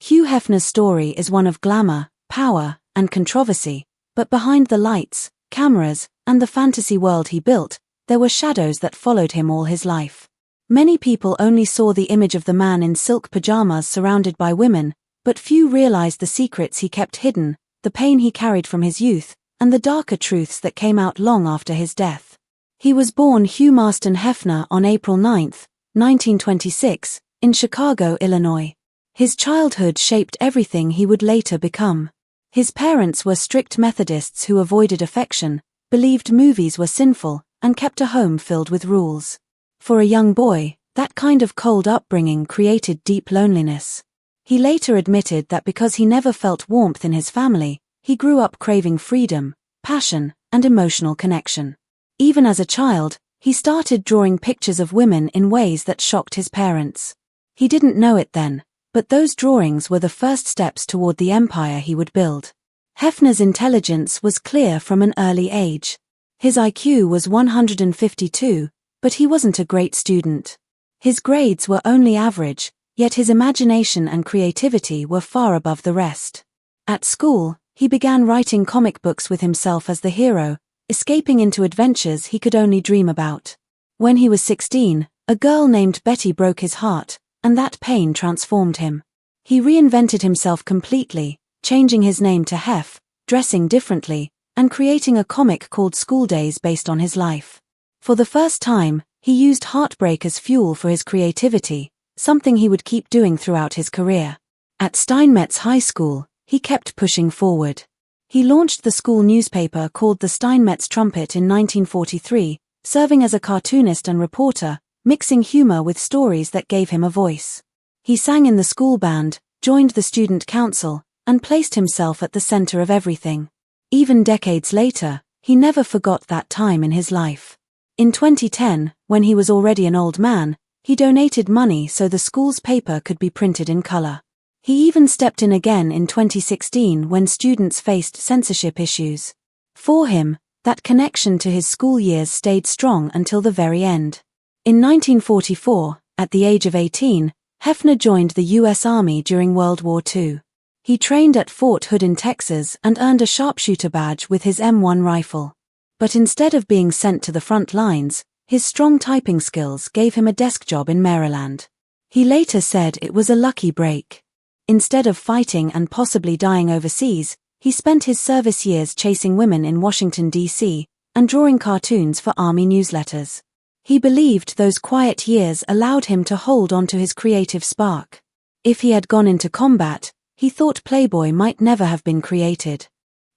Hugh Hefner's story is one of glamour, power, and controversy, but behind the lights, cameras, and the fantasy world he built, there were shadows that followed him all his life. Many people only saw the image of the man in silk pajamas surrounded by women, but few realized the secrets he kept hidden, the pain he carried from his youth, and the darker truths that came out long after his death. He was born Hugh Marston Hefner on April 9, 1926, in Chicago, Illinois. His childhood shaped everything he would later become. His parents were strict Methodists who avoided affection, believed movies were sinful, and kept a home filled with rules. For a young boy, that kind of cold upbringing created deep loneliness. He later admitted that because he never felt warmth in his family, he grew up craving freedom, passion, and emotional connection. Even as a child, he started drawing pictures of women in ways that shocked his parents. He didn't know it then, but those drawings were the first steps toward the empire he would build. Hefner's intelligence was clear from an early age. His IQ was 152, but he wasn't a great student. His grades were only average, yet his imagination and creativity were far above the rest. At school, he began writing comic books with himself as the hero, escaping into adventures he could only dream about. When he was 16, a girl named Betty broke his heart, and that pain transformed him. He reinvented himself completely, changing his name to Hef, dressing differently, and creating a comic called School Days based on his life. For the first time, he used heartbreak as fuel for his creativity, something he would keep doing throughout his career. At Steinmetz High School, he kept pushing forward. He launched the school newspaper called the Steinmetz Trumpet in 1943, serving as a cartoonist and reporter, mixing humor with stories that gave him a voice. He sang in the school band, joined the student council, and placed himself at the center of everything. Even decades later, he never forgot that time in his life. In 2010, when he was already an old man, he donated money so the school's paper could be printed in color. He even stepped in again in 2016 when students faced censorship issues. For him, that connection to his school years stayed strong until the very end. In 1944, at the age of 18, Hefner joined the U.S. Army during World War II. He trained at Fort Hood in Texas and earned a sharpshooter badge with his M1 rifle. But instead of being sent to the front lines, his strong typing skills gave him a desk job in Maryland. He later said it was a lucky break. Instead of fighting and possibly dying overseas, he spent his service years chasing women in Washington, D.C., and drawing cartoons for Army newsletters. He believed those quiet years allowed him to hold on to his creative spark. If he had gone into combat, he thought Playboy might never have been created.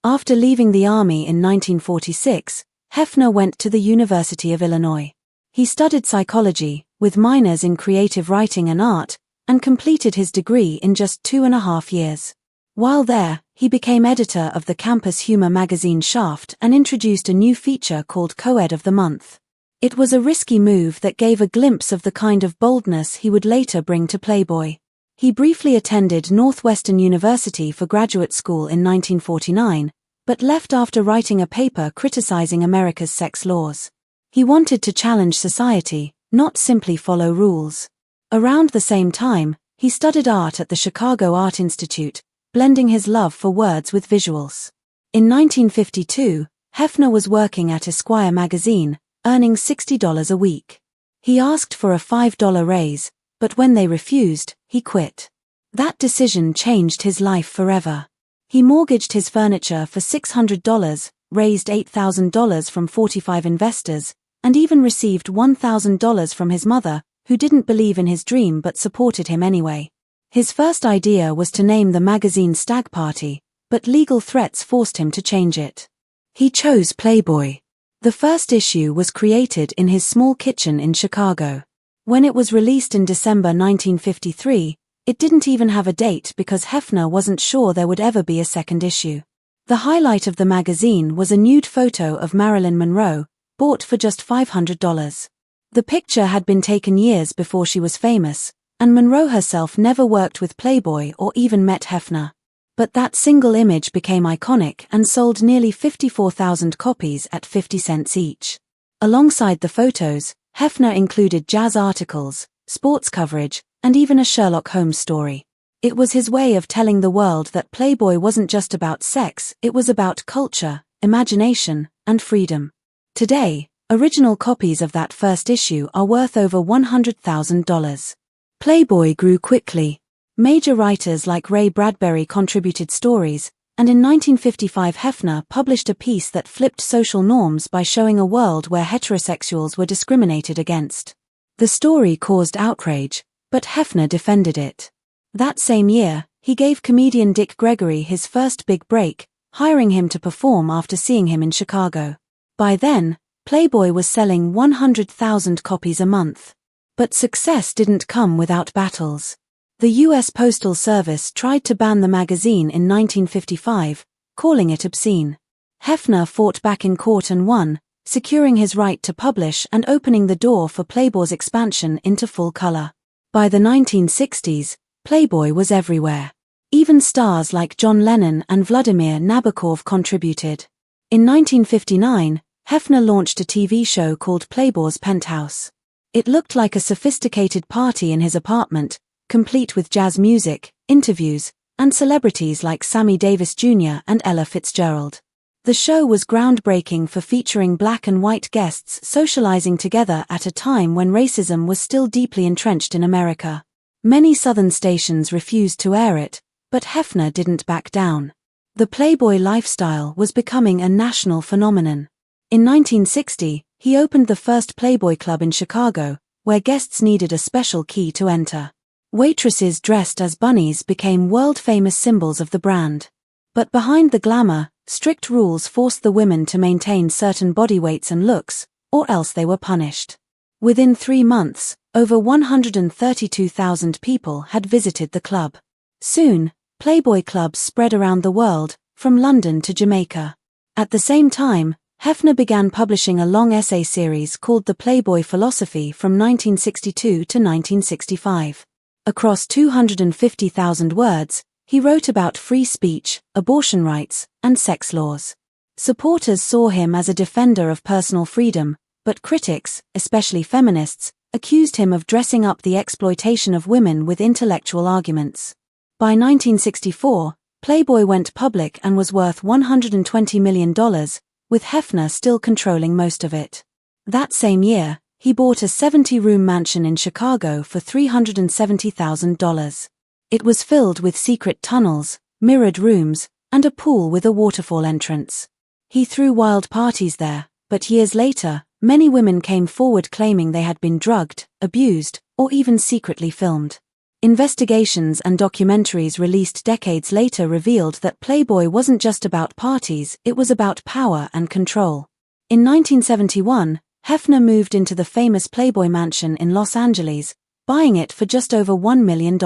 After leaving the Army in 1946, Hefner went to the University of Illinois. He studied psychology, with minors in creative writing and art, and completed his degree in just 2.5 years. While there, he became editor of the campus humor magazine Shaft and introduced a new feature called Co-Ed of the Month. It was a risky move that gave a glimpse of the kind of boldness he would later bring to Playboy. He briefly attended Northwestern University for graduate school in 1949, but left after writing a paper criticizing America's sex laws. He wanted to challenge society, not simply follow rules. Around the same time, he studied art at the Chicago Art Institute, blending his love for words with visuals. In 1952, Hefner was working at Esquire magazine, earning $60 a week. He asked for a $5 raise, but when they refused, he quit. That decision changed his life forever. He mortgaged his furniture for $600, raised $8,000 from 45 investors, and even received $1,000 from his mother, who didn't believe in his dream but supported him anyway. His first idea was to name the magazine Stag Party, but legal threats forced him to change it. He chose Playboy. The first issue was created in his small kitchen in Chicago. When it was released in December 1953, it didn't even have a date because Hefner wasn't sure there would ever be a second issue. The highlight of the magazine was a nude photo of Marilyn Monroe, bought for just $500. The picture had been taken years before she was famous, and Monroe herself never worked with Playboy or even met Hefner. But that single image became iconic and sold nearly 54,000 copies at 50 cents each. Alongside the photos, Hefner included jazz articles, sports coverage, and even a Sherlock Holmes story. It was his way of telling the world that Playboy wasn't just about sex, it was about culture, imagination, and freedom. Today, original copies of that first issue are worth over $100,000. Playboy grew quickly. Major writers like Ray Bradbury contributed stories, and in 1955 Hefner published a piece that flipped social norms by showing a world where heterosexuals were discriminated against. The story caused outrage, but Hefner defended it. That same year, he gave comedian Dick Gregory his first big break, hiring him to perform after seeing him in Chicago. By then, Playboy was selling 100,000 copies a month. But success didn't come without battles. The U.S. Postal Service tried to ban the magazine in 1955, calling it obscene. Hefner fought back in court and won, securing his right to publish and opening the door for Playboy's expansion into full color. By the 1960s, Playboy was everywhere. Even stars like John Lennon and Vladimir Nabokov contributed. In 1959, Hefner launched a TV show called Playboy's Penthouse. It looked like a sophisticated party in his apartment, complete with jazz music, interviews, and celebrities like Sammy Davis Jr. and Ella Fitzgerald. The show was groundbreaking for featuring black and white guests socializing together at a time when racism was still deeply entrenched in America. Many Southern stations refused to air it, but Hefner didn't back down. The Playboy lifestyle was becoming a national phenomenon. In 1960, he opened the first Playboy Club in Chicago, where guests needed a special key to enter. Waitresses dressed as bunnies became world-famous symbols of the brand. But behind the glamour, strict rules forced the women to maintain certain body weights and looks, or else they were punished. Within 3 months, over 132,000 people had visited the club. Soon, Playboy clubs spread around the world, from London to Jamaica. At the same time, Hefner began publishing a long essay series called The Playboy Philosophy from 1962 to 1965. Across 250,000 words, he wrote about free speech, abortion rights, and sex laws. Supporters saw him as a defender of personal freedom, but critics, especially feminists, accused him of dressing up the exploitation of women with intellectual arguments. By 1964, Playboy went public and was worth $120 million, with Hefner still controlling most of it. That same year, he bought a 70-room mansion in Chicago for $370,000. It was filled with secret tunnels, mirrored rooms, and a pool with a waterfall entrance. He threw wild parties there, but years later, many women came forward claiming they had been drugged, abused, or even secretly filmed. Investigations and documentaries released decades later revealed that Playboy wasn't just about parties, it was about power and control. In 1971, Hefner moved into the famous Playboy Mansion in Los Angeles, buying it for just over $1 million.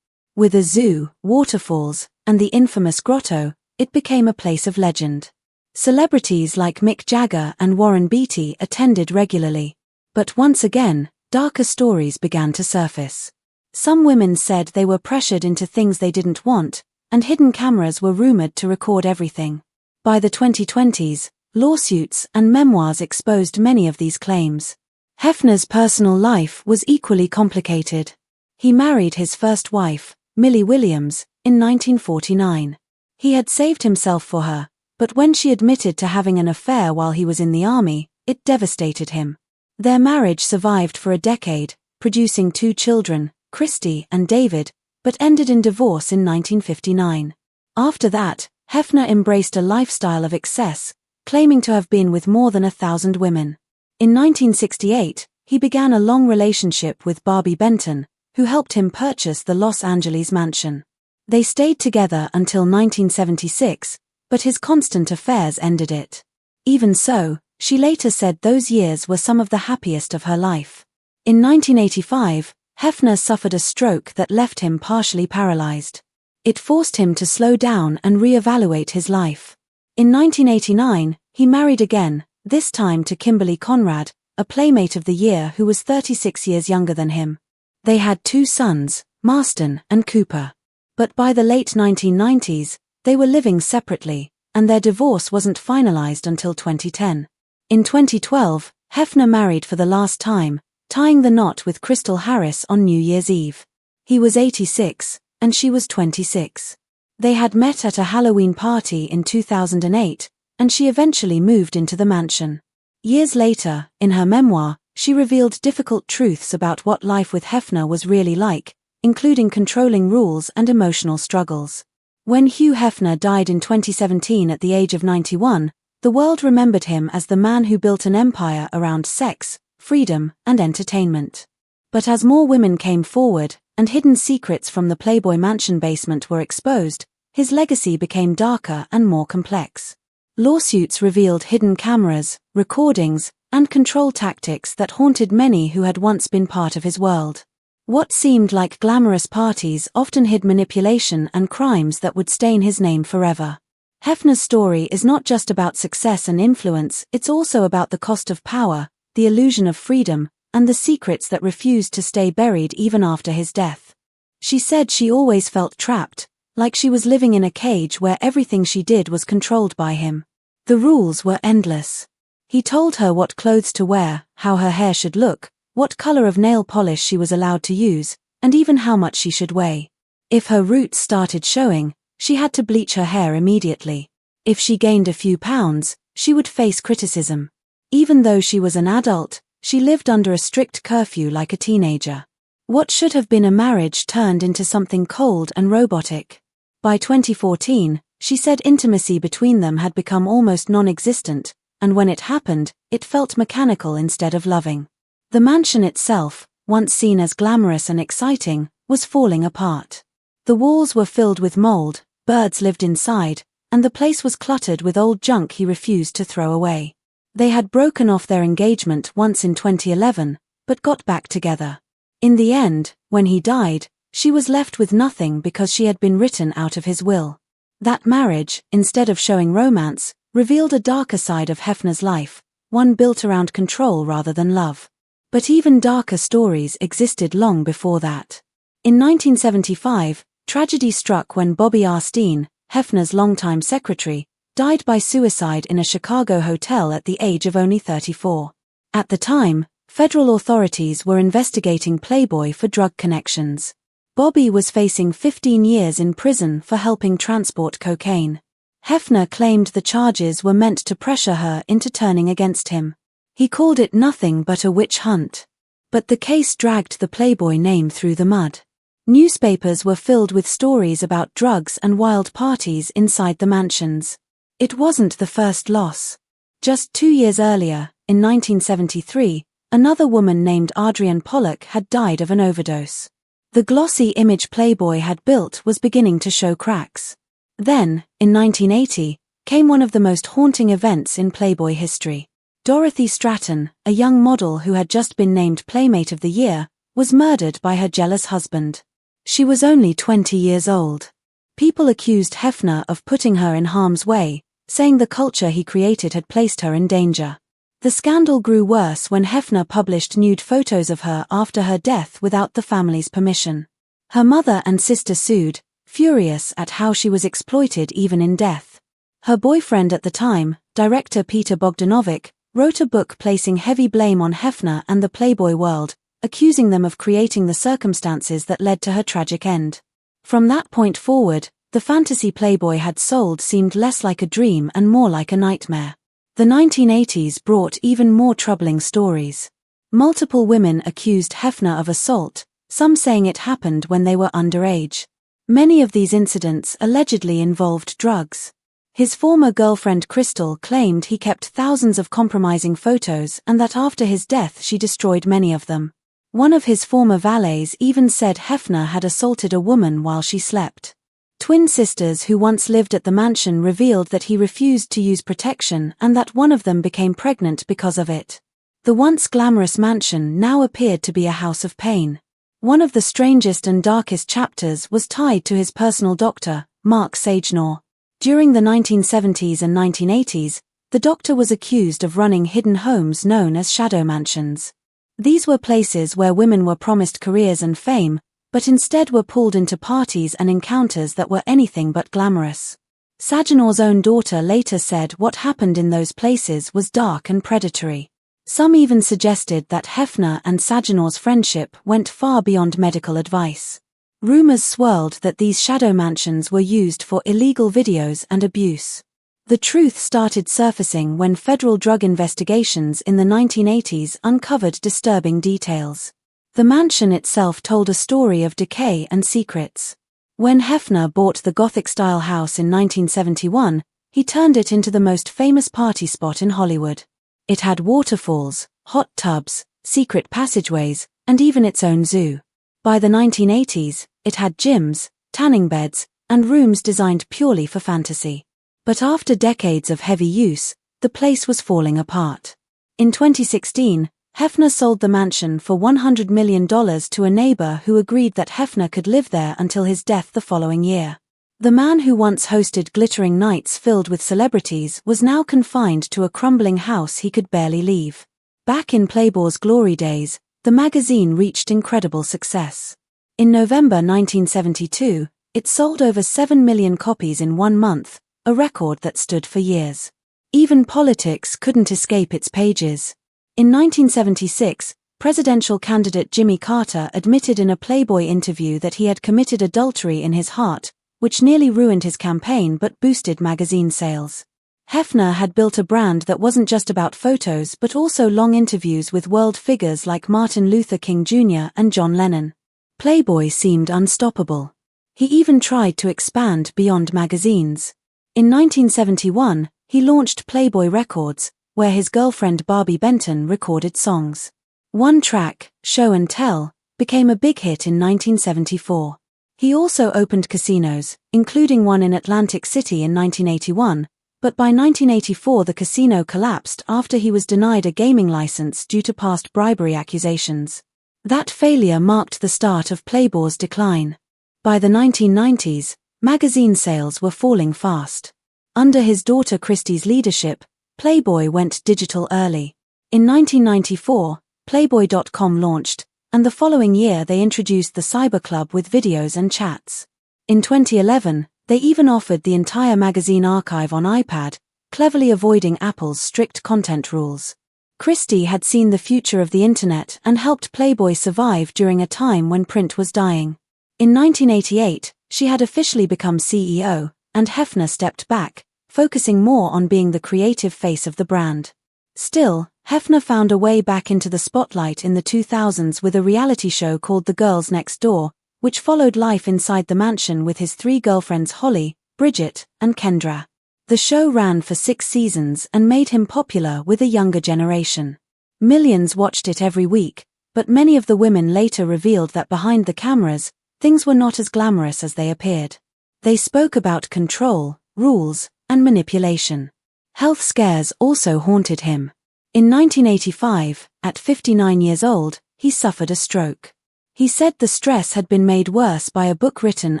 With a zoo, waterfalls, and the infamous grotto, it became a place of legend. Celebrities like Mick Jagger and Warren Beatty attended regularly. But once again, darker stories began to surface. Some women said they were pressured into things they didn't want, and hidden cameras were rumored to record everything. By the 2020s, lawsuits and memoirs exposed many of these claims. Hefner's personal life was equally complicated. He married his first wife, Millie Williams, in 1949. He had saved himself for her, but when she admitted to having an affair while he was in the army, it devastated him. Their marriage survived for a decade, producing 2 children, Christy and David, but ended in divorce in 1959. After that, Hefner embraced a lifestyle of excess, claiming to have been with more than 1,000 women. In 1968, he began a long relationship with Barbie Benton, who helped him purchase the Los Angeles mansion. They stayed together until 1976, but his constant affairs ended it. Even so, she later said those years were some of the happiest of her life. In 1985, Hefner suffered a stroke that left him partially paralyzed. It forced him to slow down and reevaluate his life. In 1989, he married again, this time to Kimberly Conrad, a Playmate of the Year who was 36 years younger than him. They had 2 sons, Marston and Cooper. But by the late 1990s, they were living separately, and their divorce wasn't finalized until 2010. In 2012, Hefner married for the last time, tying the knot with Crystal Harris on New Year's Eve. He was 86, and she was 26. They had met at a Halloween party in 2008, and she eventually moved into the mansion. Years later, in her memoir, she revealed difficult truths about what life with Hefner was really like, including controlling rules and emotional struggles. When Hugh Hefner died in 2017 at the age of 91, the world remembered him as the man who built an empire around sex, freedom, and entertainment. But as more women came forward, and hidden secrets from the Playboy Mansion basement were exposed, his legacy became darker and more complex. Lawsuits revealed hidden cameras, recordings, and control tactics that haunted many who had once been part of his world. What seemed like glamorous parties often hid manipulation and crimes that would stain his name forever. Hefner's story is not just about success and influence, it's also about the cost of power, the illusion of freedom, and the secrets that refused to stay buried even after his death. She said she always felt trapped, like she was living in a cage where everything she did was controlled by him. The rules were endless. He told her what clothes to wear, how her hair should look, what color of nail polish she was allowed to use, and even how much she should weigh. If her roots started showing, she had to bleach her hair immediately. If she gained a few pounds, she would face criticism. Even though she was an adult, she lived under a strict curfew like a teenager. What should have been a marriage turned into something cold and robotic. By 2014, she said intimacy between them had become almost non-existent, and when it happened, it felt mechanical instead of loving. The mansion itself, once seen as glamorous and exciting, was falling apart. The walls were filled with mold, birds lived inside, and the place was cluttered with old junk he refused to throw away. They had broken off their engagement once in 2011, but got back together. In the end, when he died, she was left with nothing because she had been written out of his will. That marriage, instead of showing romance, revealed a darker side of Hefner's life, one built around control rather than love. But even darker stories existed long before that. In 1975, tragedy struck when Bobby R. Steen, Hefner's longtime secretary, died by suicide in a Chicago hotel at the age of only 34. At the time, federal authorities were investigating Playboy for drug connections. Bobby was facing 15 years in prison for helping transport cocaine. Hefner claimed the charges were meant to pressure her into turning against him. He called it nothing but a witch hunt. But the case dragged the Playboy name through the mud. Newspapers were filled with stories about drugs and wild parties inside the mansions. It wasn't the first loss. Just 2 years earlier, in 1973, another woman named Adrienne Pollock had died of an overdose. The glossy image Playboy had built was beginning to show cracks. Then, in 1980, came one of the most haunting events in Playboy history. Dorothy Stratton, a young model who had just been named Playmate of the Year, was murdered by her jealous husband. She was only 20 years old. People accused Hefner of putting her in harm's way, saying the culture he created had placed her in danger. The scandal grew worse when Hefner published nude photos of her after her death without the family's permission. Her mother and sister sued, furious at how she was exploited even in death. Her boyfriend at the time, director Peter Bogdanovic, wrote a book placing heavy blame on Hefner and the Playboy world, accusing them of creating the circumstances that led to her tragic end. From that point forward, the fantasy Playboy had sold seemed less like a dream and more like a nightmare. The 1980s brought even more troubling stories. Multiple women accused Hefner of assault, some saying it happened when they were underage. Many of these incidents allegedly involved drugs. His former girlfriend Crystal claimed he kept thousands of compromising photos and that after his death she destroyed many of them. One of his former valets even said Hefner had assaulted a woman while she slept. Twin sisters who once lived at the mansion revealed that he refused to use protection and that one of them became pregnant because of it. The once glamorous mansion now appeared to be a house of pain. One of the strangest and darkest chapters was tied to his personal doctor, Mark Sagenor. During the 1970s and 1980s, the doctor was accused of running hidden homes known as shadow mansions. These were places where women were promised careers and fame, but instead were pulled into parties and encounters that were anything but glamorous. Sagenor's own daughter later said what happened in those places was dark and predatory. Some even suggested that Hefner and Sagenor's friendship went far beyond medical advice. Rumors swirled that these shadow mansions were used for illegal videos and abuse. The truth started surfacing when federal drug investigations in the 1980s uncovered disturbing details. The mansion itself told a story of decay and secrets. When Hefner bought the Gothic-style house in 1971, he turned it into the most famous party spot in Hollywood. It had waterfalls, hot tubs, secret passageways, and even its own zoo. By the 1980s, it had gyms, tanning beds, and rooms designed purely for fantasy. But after decades of heavy use, the place was falling apart. In 2016, Hefner sold the mansion for $100 million to a neighbor who agreed that Hefner could live there until his death the following year. The man who once hosted glittering nights filled with celebrities was now confined to a crumbling house he could barely leave. Back in Playboy's glory days, the magazine reached incredible success. In November 1972, it sold over 7 million copies in 1 month, a record that stood for years. Even politics couldn't escape its pages. In 1976, presidential candidate Jimmy Carter admitted in a Playboy interview that he had committed adultery in his heart, which nearly ruined his campaign but boosted magazine sales. Hefner had built a brand that wasn't just about photos but also long interviews with world figures like Martin Luther King Jr. and John Lennon. Playboy seemed unstoppable. He even tried to expand beyond magazines. In 1971, he launched Playboy Records, where his girlfriend Barbie Benton recorded songs. One track, Show and Tell, became a big hit in 1974. He also opened casinos, including one in Atlantic City in 1981, but by 1984 the casino collapsed after he was denied a gaming license due to past bribery accusations. That failure marked the start of Playboy's decline. By the 1990s, magazine sales were falling fast. Under his daughter Christie's leadership, Playboy went digital early. In 1994, Playboy.com launched, and the following year they introduced the Cyber Club with videos and chats. In 2011, they even offered the entire magazine archive on iPad, cleverly avoiding Apple's strict content rules. Christie had seen the future of the internet and helped Playboy survive during a time when print was dying. In 1988, she had officially become CEO, and Hefner stepped back, focusing more on being the creative face of the brand. Still, Hefner found a way back into the spotlight in the 2000s with a reality show called The Girls Next Door, which followed life inside the mansion with his 3 girlfriends Holly, Bridget, and Kendra. The show ran for 6 seasons and made him popular with a younger generation. Millions watched it every week, but many of the women later revealed that behind the cameras, things were not as glamorous as they appeared. They spoke about control, rules, and manipulation. Health scares also haunted him. In 1985, at 59 years old, he suffered a stroke. He said the stress had been made worse by a book written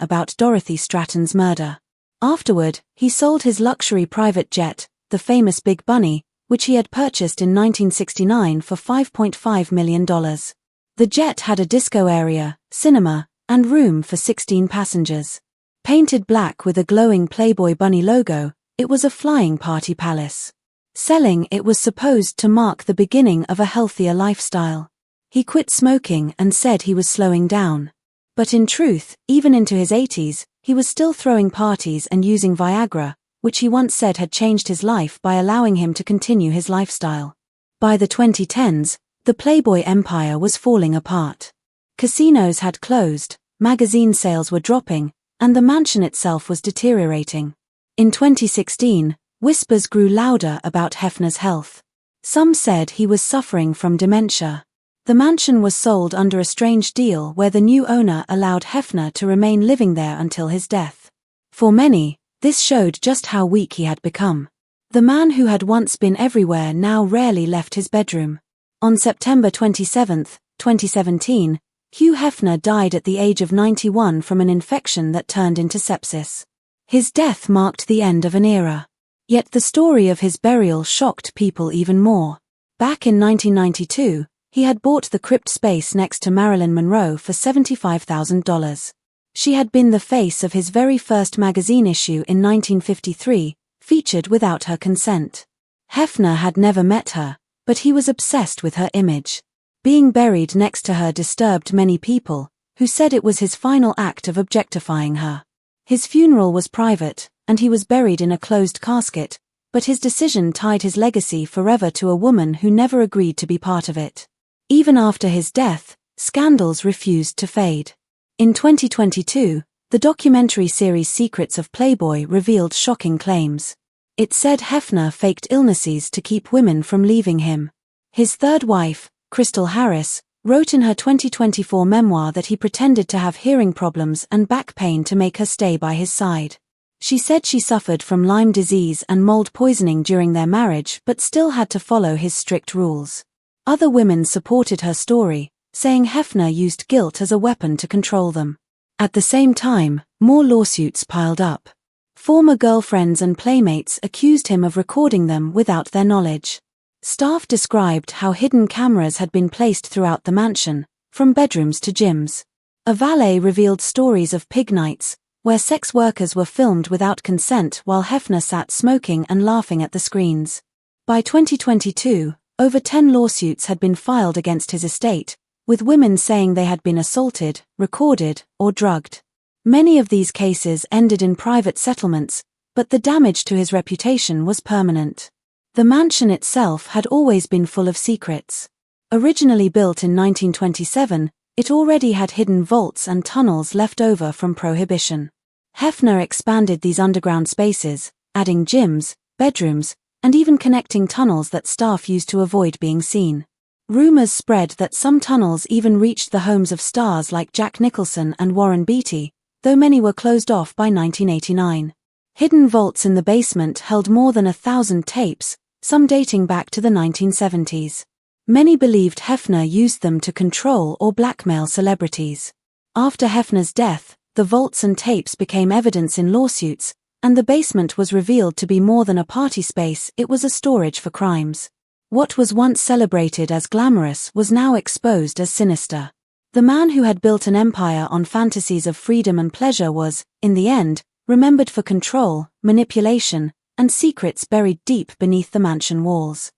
about Dorothy Stratton's murder. Afterward, he sold his luxury private jet, the famous Big Bunny, which he had purchased in 1969 for $5.5 million. The jet had a disco area, cinema, and room for 16 passengers. Painted black with a glowing Playboy bunny logo, it was a flying party palace. Selling it was supposed to mark the beginning of a healthier lifestyle. He quit smoking and said he was slowing down. But in truth, even into his 80s, he was still throwing parties and using Viagra, which he once said had changed his life by allowing him to continue his lifestyle. By the 2010s, the Playboy empire was falling apart. Casinos had closed, magazine sales were dropping, and the mansion itself was deteriorating. In 2016, whispers grew louder about Hefner's health. Some said he was suffering from dementia. The mansion was sold under a strange deal where the new owner allowed Hefner to remain living there until his death. For many, this showed just how weak he had become. The man who had once been everywhere now rarely left his bedroom. On September 27, 2017, Hugh Hefner died at the age of 91 from an infection that turned into sepsis. His death marked the end of an era. Yet the story of his burial shocked people even more. Back in 1992, he had bought the crypt space next to Marilyn Monroe for $75,000. She had been the face of his very first magazine issue in 1953, featured without her consent. Hefner had never met her, but he was obsessed with her image. Being buried next to her disturbed many people, who said it was his final act of objectifying her. His funeral was private, and he was buried in a closed casket, but his decision tied his legacy forever to a woman who never agreed to be part of it. Even after his death, scandals refused to fade. In 2022, the documentary series Secrets of Playboy revealed shocking claims. It said Hefner faked illnesses to keep women from leaving him. His third wife, Crystal Harris, wrote in her 2024 memoir that he pretended to have hearing problems and back pain to make her stay by his side. She said she suffered from Lyme disease and mold poisoning during their marriage but still had to follow his strict rules. Other women supported her story, saying Hefner used guilt as a weapon to control them. At the same time, more lawsuits piled up. Former girlfriends and playmates accused him of recording them without their knowledge. Staff described how hidden cameras had been placed throughout the mansion, from bedrooms to gyms. A valet revealed stories of pig nights, where sex workers were filmed without consent while Hefner sat smoking and laughing at the screens. By 2022, over 10 lawsuits had been filed against his estate, with women saying they had been assaulted, recorded, or drugged. Many of these cases ended in private settlements, but the damage to his reputation was permanent. The mansion itself had always been full of secrets. Originally built in 1927, it already had hidden vaults and tunnels left over from Prohibition. Hefner expanded these underground spaces, adding gyms, bedrooms, and even connecting tunnels that staff used to avoid being seen. Rumors spread that some tunnels even reached the homes of stars like Jack Nicholson and Warren Beatty, though many were closed off by 1989. Hidden vaults in the basement held more than 1,000 tapes, some dating back to the 1970s. Many believed Hefner used them to control or blackmail celebrities. After Hefner's death, the vaults and tapes became evidence in lawsuits, and the basement was revealed to be more than a party space, it was a storage for crimes. What was once celebrated as glamorous was now exposed as sinister. The man who had built an empire on fantasies of freedom and pleasure was, in the end, remembered for control, manipulation, and secrets buried deep beneath the mansion walls.